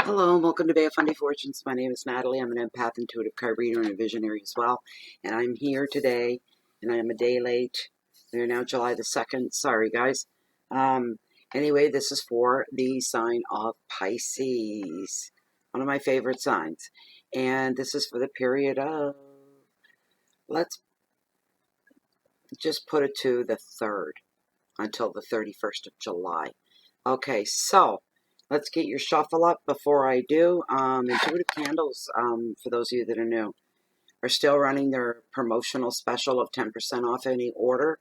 Hello and welcome to Bay of Fundy Fortunes. My name is Natalie. I'm an empath, intuitive card reader, and a visionary as well. And I'm here today, and I am a day late. We're now July the 2nd. Sorry, guys. Anyway, this is for the sign of Pisces, one of my favorite signs. And this is for the period of, let's just put it to the 3rd until the 31st of July. Okay, so let's get your shuffle up. Before I do, Intuitive Candles, for those of you that are new, are still running their promotional special of 10% off any order.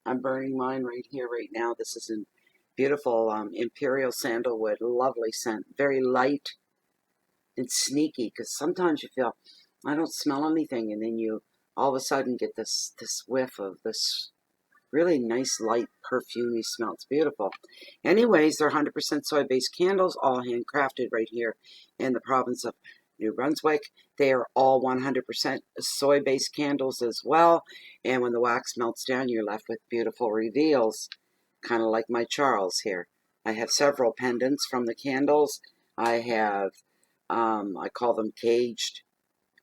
I'm burning mine right here, right now. This is a beautiful Imperial Sandalwood, lovely scent, very light and sneaky, because sometimes you feel, I don't smell anything, and then you all of a sudden get this whiff of this really nice, light, perfumey smell. It's beautiful. Anyways, they're 100% soy-based candles, all handcrafted right here in the province of New Brunswick. They are all 100% soy-based candles as well. And when the wax melts down, you're left with beautiful reveals, kind of like my Charles here. I have several pendants from the candles. I have, I call them caged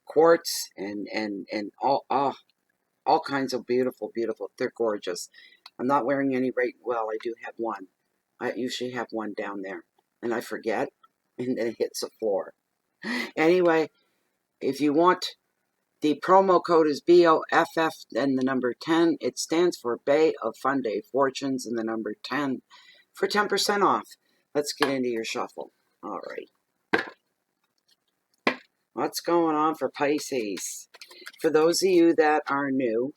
quartz and all kinds of beautiful, they're gorgeous. I'm not wearing any right, well, I do have one. I usually have one down there, and I forget, and then it hits the floor. Anyway, if you want, the promo code is BOFF and the number 10. It stands for Bay of Fundy Fortunes and the number 10 for 10% off. Let's get into your shuffle. All right. What's going on for Pisces? For those of you that are new,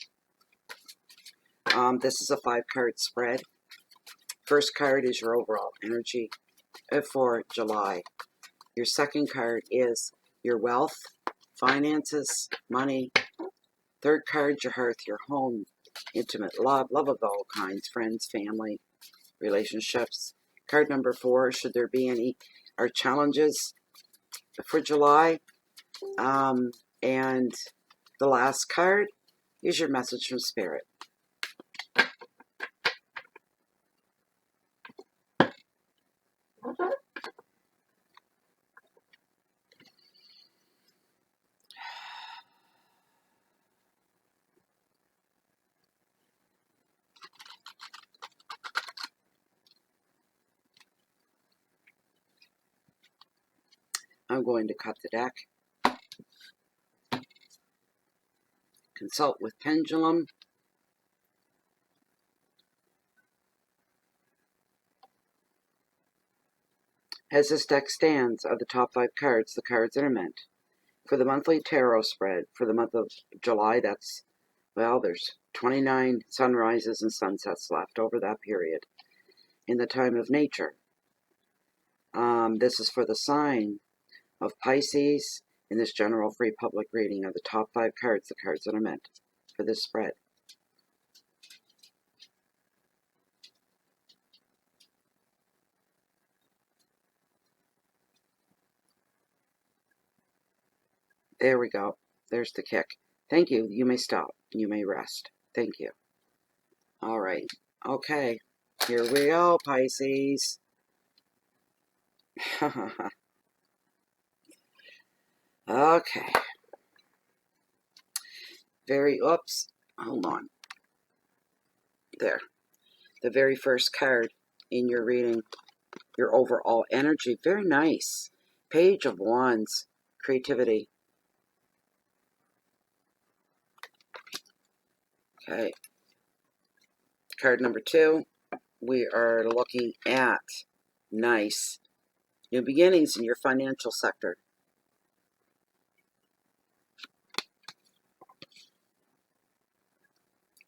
this is a 5-card spread. First card is your overall energy for July. Your second card is your wealth, finances, money. Third card, your hearth, your home, intimate love of all kinds, friends, family, relationships. Card number 4, should there be any challenges for July. And the last card is your message from Spirit. I'm going to cut the deck. Consult with Pendulum. As this deck stands, are the top 5 cards, the cards that are meant for the monthly tarot spread for the month of July. That's, well, there's 29 sunrises and sunsets left over that period in the time of nature. This is for the sign of Pisces in this general free public reading of the top 5 cards, the cards that are meant for this spread. There we go. There's the kick. Thank you. You may stop. You may rest. Thank you. All right. Okay. Here we go, Pisces. Okay. Oops. Hold on. There. The very first card in your reading, your overall energy. Very nice. Page of Wands. Creativity. Okay. Card number 2, we are looking at nice new beginnings in your financial sector.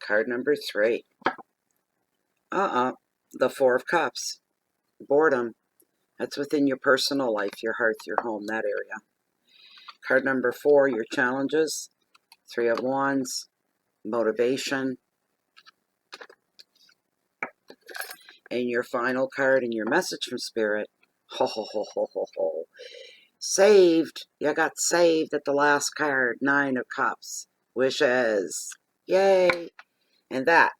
Card number 3. The 4 of Cups. Boredom. That's within your personal life, your hearth, your home, that area. Card number 4, your challenges. 3 of Wands. Motivation. And your final card and your message from Spirit. Ho, ho, ho, ho, ho, ho. Saved. You got saved at the last card. 9 of Cups. Wishes. Yay. And that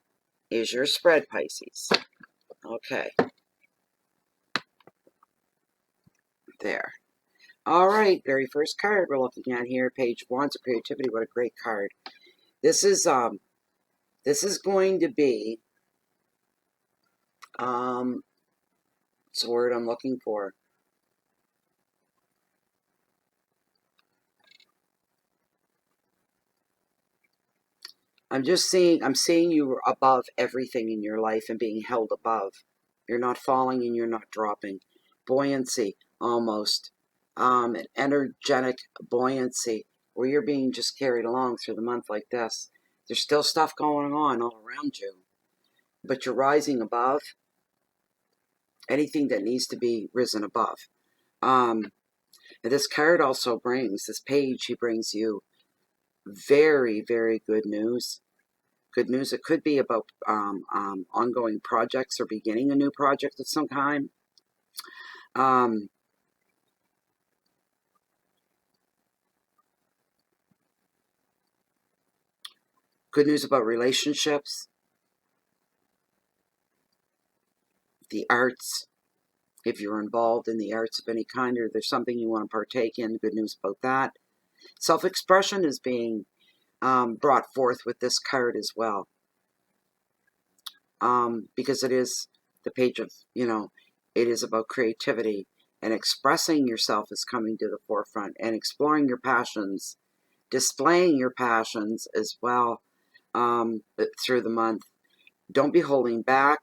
is your spread, Pisces. Okay. There. All right, very first card we're looking at here, page of Wands of Creativity. What a great card. This is going to be what's the word I'm looking for? I'm seeing you above everything in your life and being held above. You're not falling and you're not dropping. Buoyancy, almost. An energetic buoyancy where you're being just carried along through the month like this. There's still stuff going on all around you, but you're rising above anything that needs to be risen above. And this card also brings, this page, he brings you very, very good news. Good news. It could be about ongoing projects or beginning a new project of some kind. Good news about relationships, the arts. If you're involved in the arts of any kind or there's something you want to partake in, good news about that. Self-expression is being brought forth with this card as well. Because it is the page of, it is about creativity, and expressing yourself is coming to the forefront, and exploring your passions, displaying your passions as well through the month. Don't be holding back.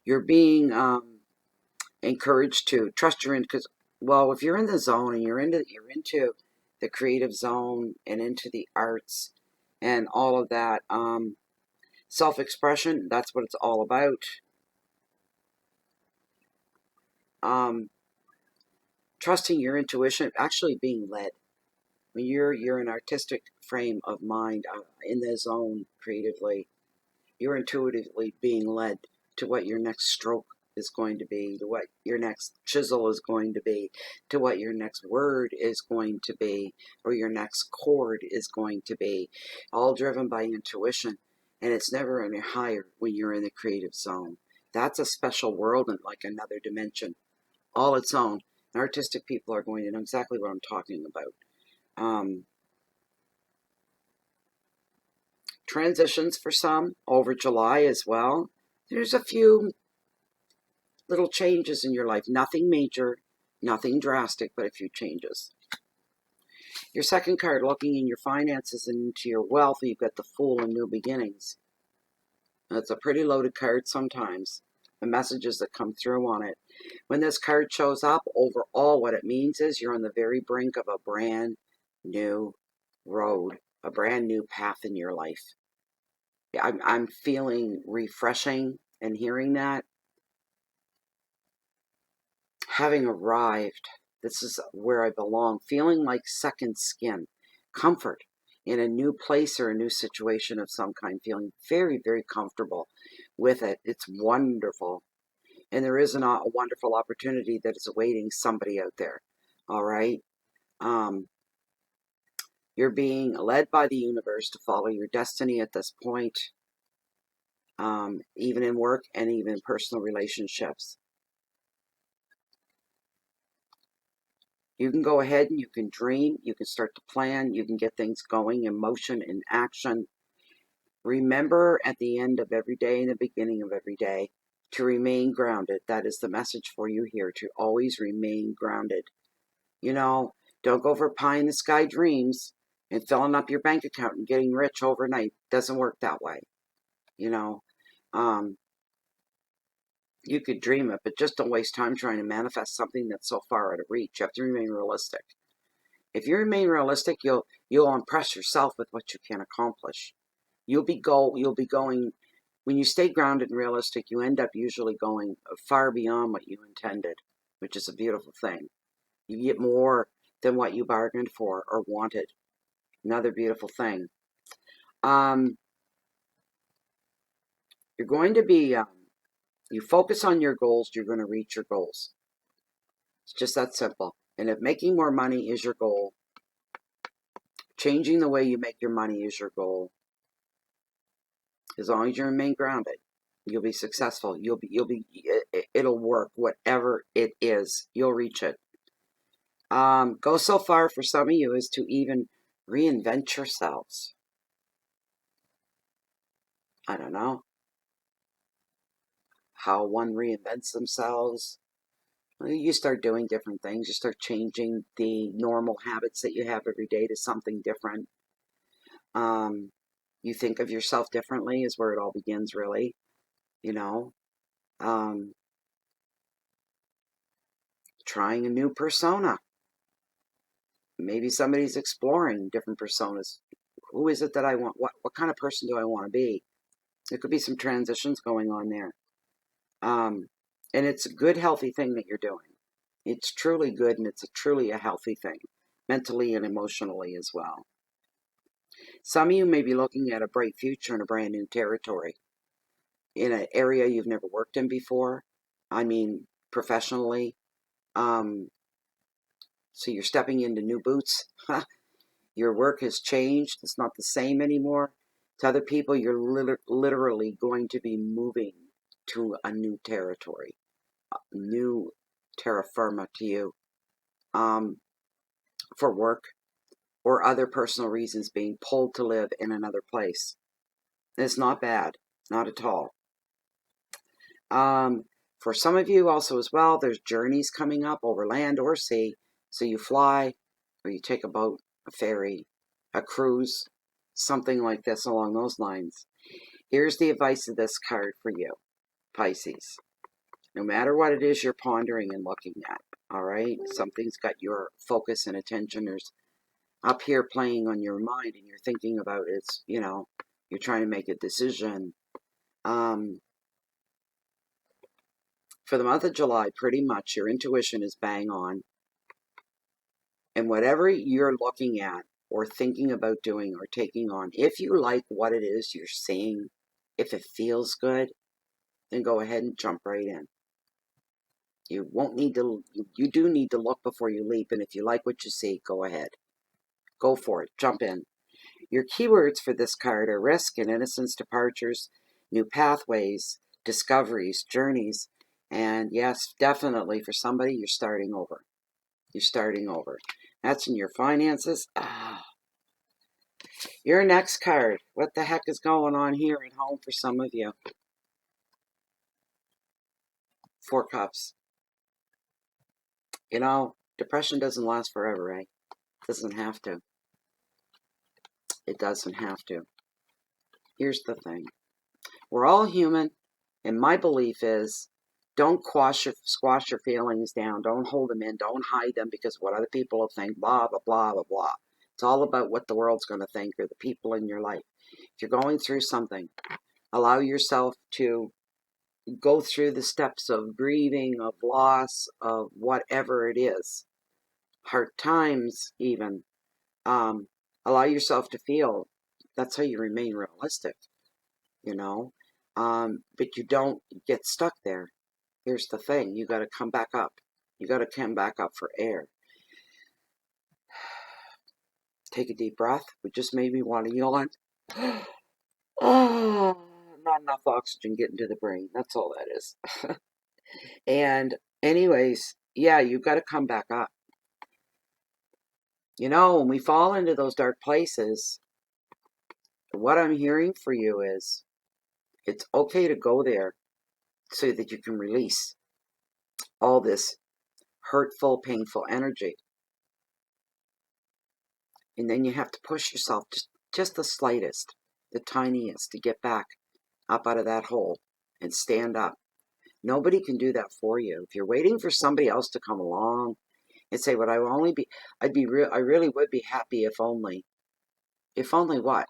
You're being encouraged to trust your because, well, if you're in the zone and you're into the creative zone and into the arts and all of that, self-expression, that's what it's all about. Trusting your intuition, actually being led. When you're an artistic frame of mind in the zone creatively, you're intuitively being led to what your next stroke is going to be, to what your next chisel is going to be, to what your next word is going to be, or your next chord is going to be, all driven by intuition. And it's never any higher when you're in the creative zone. That's a special world and like another dimension, all its own. And artistic people are going to know exactly what I'm talking about. Transitions for some over July as well. There's a few little changes in your life. Nothing major, nothing drastic, but a few changes. Your second card, looking in your finances and into your wealth, you've got the Fool and New Beginnings. It's a pretty loaded card sometimes. The messages that come through on it. When this card shows up, overall what it means is you're on the very brink of a brand new road, a brand new path in your life. I'm feeling refreshing and hearing that. Having arrived, this is where I belong, feeling like second skin, comfort in a new place or a new situation of some kind, feeling very, very comfortable with it. It's wonderful. And there is a wonderful opportunity that is awaiting somebody out there. All right. You're being led by the universe to follow your destiny at this point, even in work and even in personal relationships. You can go ahead and you can dream, you can start to plan, you can get things going in motion, in action. Remember at the end of every day and the beginning of every day to remain grounded. That is the message for you here, to always remain grounded. Don't go for pie in the sky dreams and filling up your bank account and getting rich overnight. Doesn't work that way. You could dream it, but just don't waste time trying to manifest something that's so far out of reach. You have to remain realistic. If you remain realistic, you'll impress yourself with what you can accomplish. You'll be going, when you stay grounded and realistic, you end up usually going far beyond what you intended, which is a beautiful thing. You get more than what you bargained for or wanted. Another beautiful thing. You're going to be, you focus on your goals, you're going to reach your goals. It's just that simple. And if making more money is your goal, changing the way you make your money is your goal, As long as you remain grounded, you'll be successful. It'll work. Whatever it is, you'll reach it. Go so far for some of you as to even reinvent yourselves. I don't know how one reinvents themselves. You start doing different things. You start changing the normal habits that you have every day to something different. You think of yourself differently is where it all begins, really. You know, trying a new persona. Maybe somebody's exploring different personas. Who is it that I want? What kind of person do I want to be? There could be some transitions going on there. And it's a good, healthy thing that you're doing. It's truly good, and it's truly a healthy thing, mentally and emotionally as well. Some of you may be looking at a bright future in a brand new territory, in an area you've never worked in before. I mean, professionally. So you're stepping into new boots. Your work has changed. It's not the same anymore. To other people, you're literally going to be moving to a new territory, a new terra firma to you, for work or other personal reasons, being pulled to live in another place. It's not bad, not at all. For some of you also as well, there's journeys coming up over land or sea. So you fly, or you take a boat, a ferry, a cruise, something like this along those lines. Here's the advice of this card for you, Pisces. No matter what it is you're pondering and looking at, all right? Something's got your focus and attention. There's up here playing on your mind, and you're thinking about it. It's, you're trying to make a decision. For the month of July, pretty much your intuition is bang on. And whatever you're looking at or thinking about doing or taking on, if you like what it is you're seeing, if it feels good, then go ahead and jump right in. You won't need to, you do need to look before you leap. And if you like what you see, go ahead. Go for it. Jump in. Your keywords for this card are risk and innocence, departures, new pathways, discoveries, journeys. And yes, definitely for somebody, you're starting over. You're starting over. That's in your finances. Your next card. What the heck is going on here at home for some of you? 4 cups. Depression doesn't last forever, right? It doesn't have to. It doesn't have to. Here's the thing. We're all human, and my belief is don't squash your feelings down. Don't hold them in. Don't hide them because what other people will think, blah, blah, blah, blah, blah. It's all about what the world's going to think or the people in your life. If you're going through something, allow yourself to go through the steps of grieving, of loss, of whatever it is. Hard times, even. Allow yourself to feel. That's how you remain realistic, But you don't get stuck there. Here's the thing. You got to come back up. You got to come back up for air. Take a deep breath. It just made me want to yawn. Oh, not enough oxygen getting to the brain. That's all that is. And anyways, yeah, you've got to come back up. When we fall into those dark places, what I'm hearing for you is it's okay to go there so that you can release all this hurtful, painful energy. And then you have to push yourself just the slightest, the tiniest, to get back up out of that hole and stand up. Nobody can do that for you. If you're waiting for somebody else to come along and say, "What I really would be happy if only." If only what?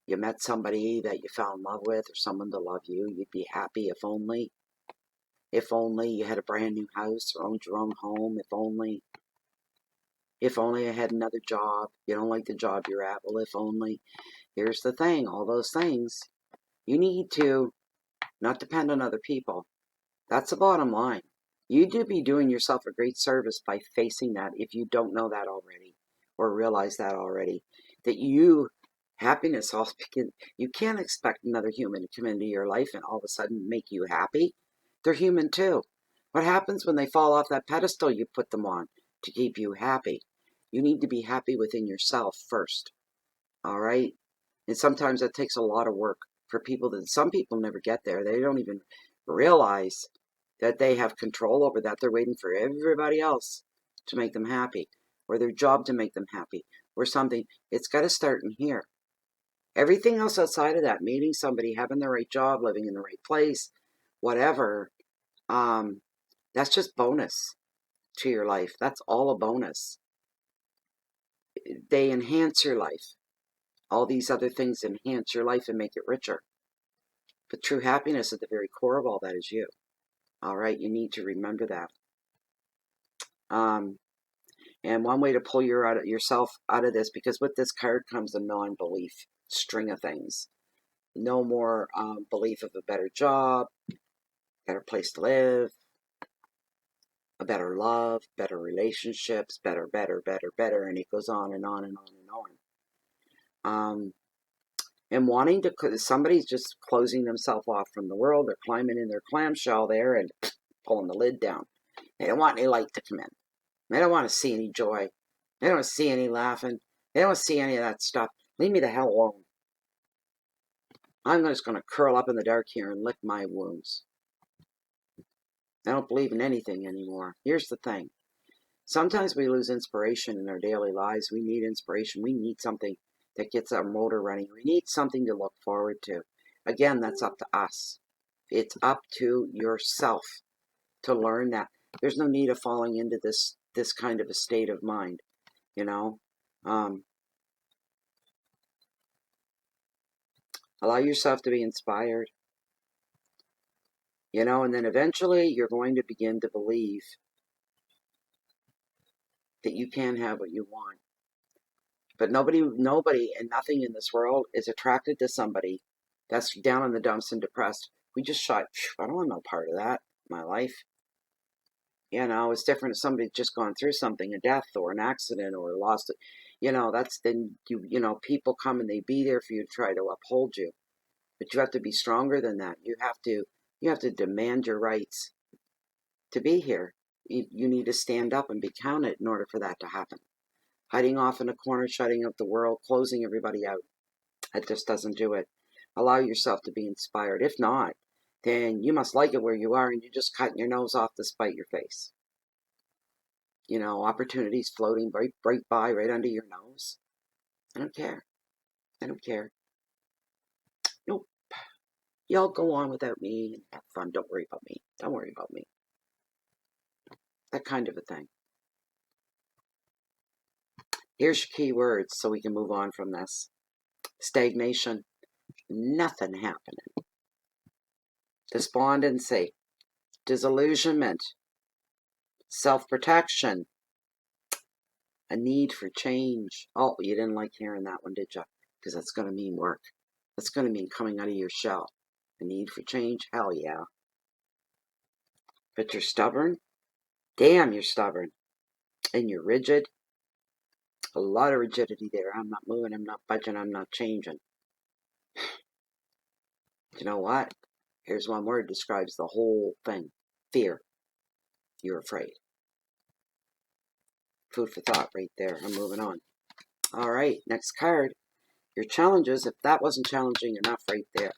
You met somebody that you fell in love with, or someone to love you. You'd be happy if only. If only you had a brand new house or owned your own home. If only. If only I had another job. You don't like the job you're at. Well, if only. Here's the thing. All those things. You need to not depend on other people. That's the bottom line. You do be doing yourself a great service by facing that if you don't know that already or realize that already. That you Happiness all begin. You can't expect another human to come into your life and all of a sudden make you happy. They're human too. What happens when they fall off that pedestal you put them on to keep you happy? You need to be happy within yourself first. All right? And sometimes that takes a lot of work for people that some people never get there. They don't even realize that they have control over that. They're waiting for everybody else to make them happy, or their job to make them happy, or something. It's got to start in here. Everything else outside of that, meeting somebody, having the right job, living in the right place, whatever, that's just bonus to your life. That's all a bonus. They enhance your life. All these other things enhance your life and make it richer. But true happiness at the very core of all that is you. All right, you need to remember that. And one way to pull yourself out of this, because with this card comes a non-belief string of things. No more belief of a better job, better place to live, a better love, better relationships, better, and it goes on and on and on and on. And wanting to, somebody's just closing themselves off from the world. They're climbing in their clamshell there and pulling the lid down. They don't want any light to come in. They don't want to see any joy. They don't want to see any laughing. They don't want to see any of that stuff. Leave me the hell alone. I'm just going to curl up in the dark here and lick my wounds. I don't believe in anything anymore. Here's the thing. Sometimes we lose inspiration in our daily lives. We need inspiration. We need something that gets our motor running. We need something to look forward to. Again, that's up to us. It's up to yourself to learn that. There's no need of falling into this kind of a state of mind, you know. Allow yourself to be inspired, you know, and then eventually you're going to begin to believe that you can have what you want. But nobody and nothing in this world is attracted to somebody that's down in the dumps and depressed. We just shot, I don't want no part of that in my life. You know, it's different if somebody's just gone through something, a death or an accident or lost it. You know, that's then you know, people come and they be there for you to try to uphold you. But you have to be stronger than that. You have to demand your rights to be here. You need to stand up and be counted in order for that to happen. Hiding off in a corner, shutting out the world, closing everybody out. That just doesn't do it. Allow yourself to be inspired. If not, then you must like it where you are and you're just cutting your nose off to spite your face. You know, opportunities floating right by, right under your nose. I don't care. I don't care. Nope. Y'all go on without me and have fun. Don't worry about me. Don't worry about me. That kind of a thing. Here's your key words so we can move on from this. Stagnation. Nothing happening. Despondency. Disillusionment. Self-protection. A need for change. Oh, you didn't like hearing that one, did you? Because that's going to mean work. That's going to mean coming out of your shell. A need for change? Hell yeah. But you're stubborn? Damn, you're stubborn. And you're rigid? A lot of rigidity there. I'm not moving, I'm not budging, I'm not changing. You know what? Here's one word describes the whole thing. Fear. You're afraid. Food for thought right there. I'm moving on. All right, next card. Your challenges, if that wasn't challenging enough right there.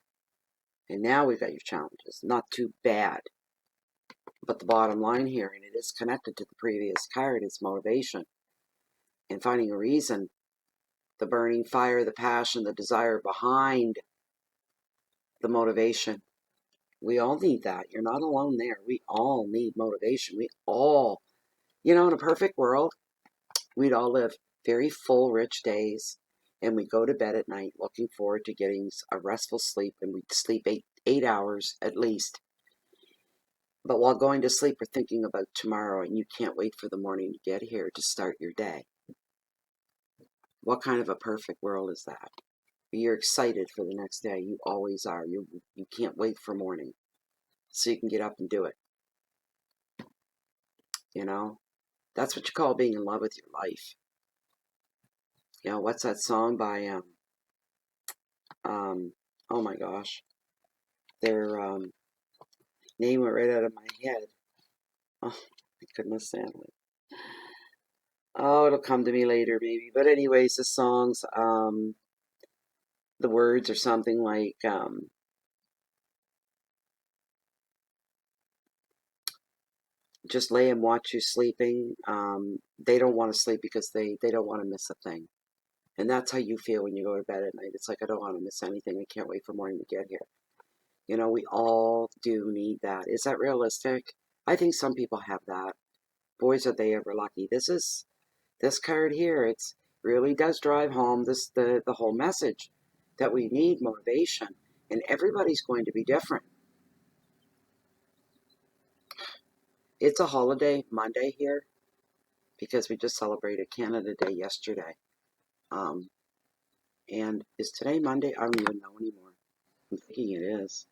And now we've got your challenges. Not too bad. But the bottom line here, and it is connected to the previous card, is motivation. And finding a reason. The burning fire, the passion, the desire behind the motivation. We all need that. You're not alone there. We all need motivation. We all, you know, in a perfect world, we'd all live very full, rich days. And we go to bed at night looking forward to getting a restful sleep. And we'd sleep eight hours at least. But while going to sleep, we're thinking about tomorrow. And you can't wait for the morning to get here to start your day. What kind of a perfect world is that? You're excited for the next day. You always are. You can't wait for morning so you can get up and do it. You know, that's what you call being in love with your life. You know, what's that song by Oh my gosh. Their name went right out of my head. Oh my goodness, Stanley. Oh, it'll come to me later, maybe. But anyways, the songs, the words are something like, just lay and watch you sleeping. They don't want to sleep because they don't want to miss a thing. And that's how you feel when you go to bed at night. It's like, I don't want to miss anything. I can't wait for morning to get here. You know, we all do need that. Is that realistic? I think some people have that. Boys, are they ever lucky. This card here, it's really does drive home the whole message that we need motivation. And everybody's going to be different. It's a holiday Monday here because we just celebrated Canada Day yesterday. Um, and is today Monday? I don't even know anymore. I'm thinking it is.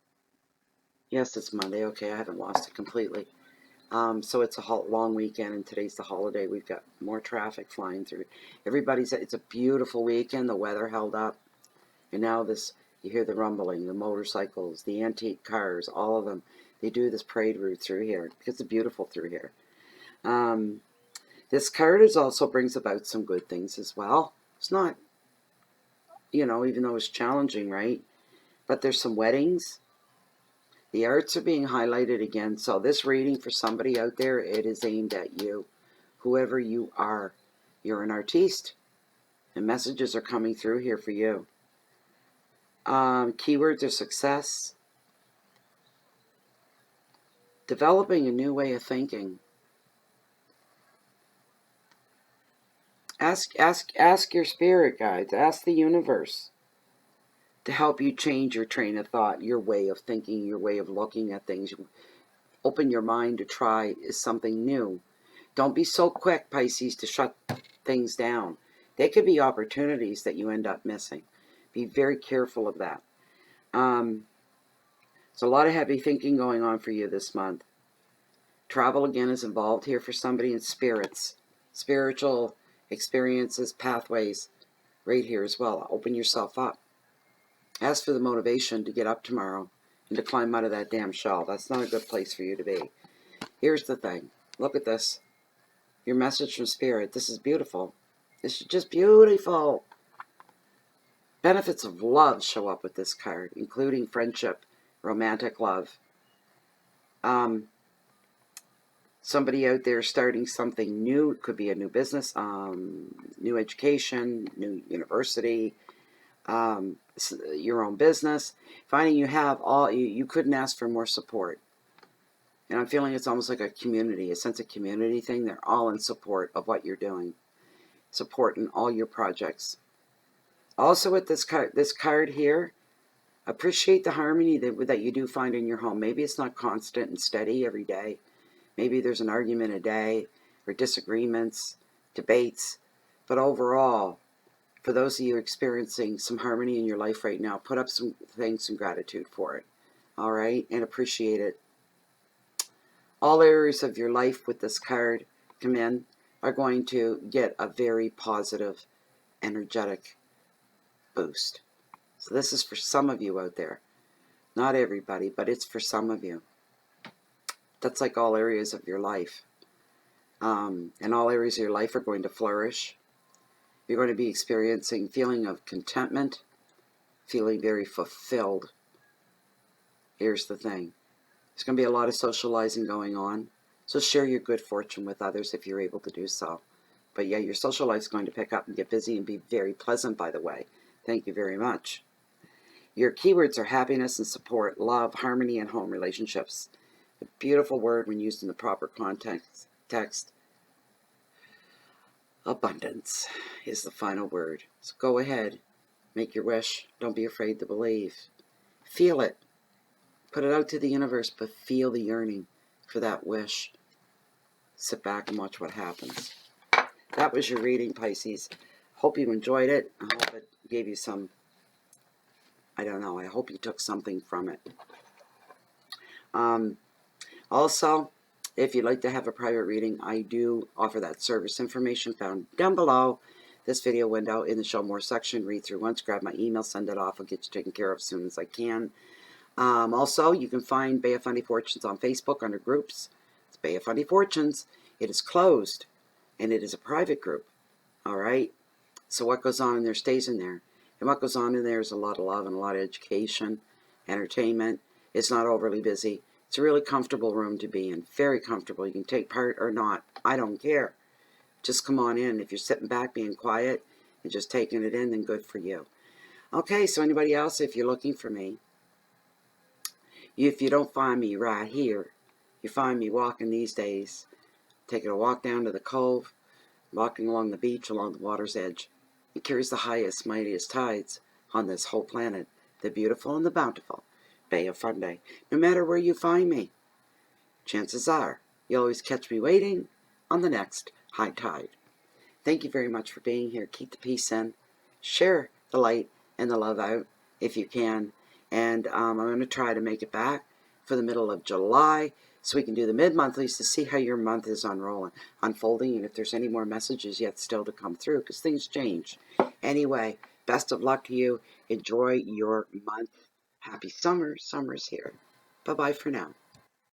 Yes, it's Monday. Okay, I haven't lost it completely. So it's a long weekend, and today's the holiday. We've got more traffic flying through. It's a beautiful weekend. The weather held up. And now you hear the rumbling, the motorcycles, the antique cars, all of them. They do this parade route through here because it's beautiful through here. This card also brings about some good things as well. It's not, even though it's challenging, right? But there's some weddings. The arts are being highlighted again. So this reading for somebody out there, it is aimed at you. Whoever you are, you're an artiste. And messages are coming through here for you. Keywords are success. Developing a new way of thinking. Ask your spirit guides. Ask the universe to help you change your train of thought, your way of thinking, your way of looking at things. Open your mind to try is something new. Don't be so quick, Pisces, to shut things down. There could be opportunities that you end up missing. Be very careful of that. There's a lot of heavy thinking going on for you this month. Travel again is involved here for somebody in spirits, spiritual experiences, pathways, right here as well. Open yourself up. Ask for the motivation to get up tomorrow and to climb out of that damn shell. That's not a good place for you to be. Here's the thing. Look at this. Your message from Spirit. This is beautiful. This is just beautiful. Benefits of love show up with this card, including friendship, romantic love. Somebody out there starting something new. It could be a new business, new education, new university, your own business. Finding you couldn't ask for more support. And I'm feeling it's almost like a community, a sense of community thing. They're all in support of what you're doing. Support in all your projects. Also with this card here, appreciate the harmony that you do find in your home. Maybe it's not constant and steady every day. Maybe there's an argument a day, or disagreements, debates. But overall, for those of you experiencing some harmony in your life right now, put up some thanks and gratitude for it. All right? And appreciate it. All areas of your life with this card come in are going to get a very positive, energetic boost. So this is for some of you out there. Not everybody, but it's for some of you. That's like all areas of your life. And all areas of your life are going to flourish. You're going to be experiencing feeling of contentment, feeling very fulfilled. Here's the thing. There's going to be a lot of socializing going on. So share your good fortune with others if you're able to do so. But yeah, your social life is going to pick up and get busy and be very pleasant, by the way. Thank you very much. Your keywords are happiness and support, love, harmony, and home relationships. A beautiful word when used in the proper context. Abundance is the final word. So go ahead. Make your wish. Don't be afraid to believe. Feel it. Put it out to the universe, but feel the yearning for that wish. Sit back and watch what happens. That was your reading, Pisces. Hope you enjoyed it. I hope it gave you some, I don't know, I hope you took something from it. Also, if you'd like to have a private reading, I do offer that service. Information found down below. This video went out in the show more section. Read through once, grab my email, send it off. I'll get you taken care of as soon as I can. Also, you can find Bay of Funny Fortunes on Facebook under groups. It's Bay of Funny Fortunes. It is closed, and it is a private group. All right? So what goes on in there stays in there. And what goes on in there is a lot of love and a lot of education, entertainment. It's not overly busy. It's a really comfortable room to be in. Very comfortable. You can take part or not. I don't care. Just come on in. If you're sitting back being quiet and just taking it in, then good for you. Okay, so anybody else, if you're looking for me, if you don't find me right here, you find me walking these days, taking a walk down to the cove, walking along the beach, along the water's edge. It carries the highest, mightiest tides on this whole planet, the beautiful and the bountiful Bay of Fundy. No matter where you find me, chances are you'll always catch me waiting on the next high tide. Thank you very much for being here. Keep the peace in. Share the light and the love out if you can. And I'm going to try to make it back for the middle of July so we can do the mid-monthlies to see how your month is unfolding, and if there's any more messages yet still to come through, because things change. Anyway, best of luck to you. Enjoy your month. Happy summer. Summer's here. Bye-bye for now.